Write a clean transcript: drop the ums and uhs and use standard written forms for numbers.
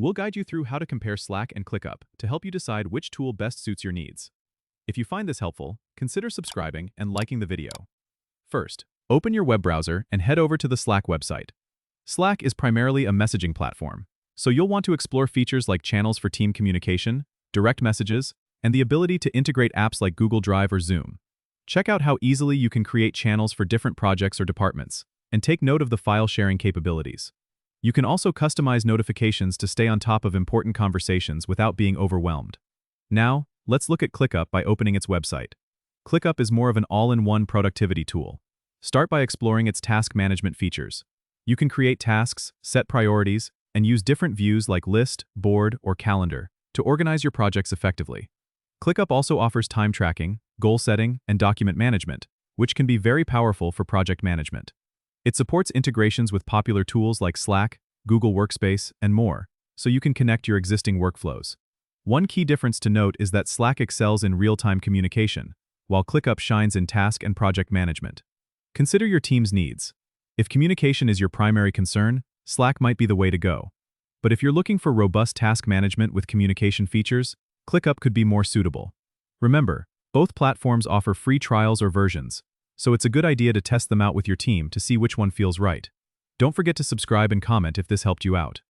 We'll guide you through how to compare Slack and ClickUp to help you decide which tool best suits your needs. If you find this helpful, consider subscribing and liking the video. First, open your web browser and head over to the Slack website. Slack is primarily a messaging platform, so you'll want to explore features like channels for team communication, direct messages, and the ability to integrate apps like Google Drive or Zoom. Check out how easily you can create channels for different projects or departments, and take note of the file sharing capabilities. You can also customize notifications to stay on top of important conversations without being overwhelmed. Now, let's look at ClickUp by opening its website. ClickUp is more of an all-in-one productivity tool. Start by exploring its task management features. You can create tasks, set priorities, and use different views like list, board, or calendar to organize your projects effectively. ClickUp also offers time tracking, goal setting, and document management, which can be very powerful for project management. It supports integrations with popular tools like Slack, Google Workspace, and more, so you can connect your existing workflows. One key difference to note is that Slack excels in real-time communication, while ClickUp shines in task and project management. Consider your team's needs. If communication is your primary concern, Slack might be the way to go. But if you're looking for robust task management with communication features, ClickUp could be more suitable. Remember, both platforms offer free trials or versions, so it's a good idea to test them out with your team to see which one feels right. Don't forget to subscribe and comment if this helped you out.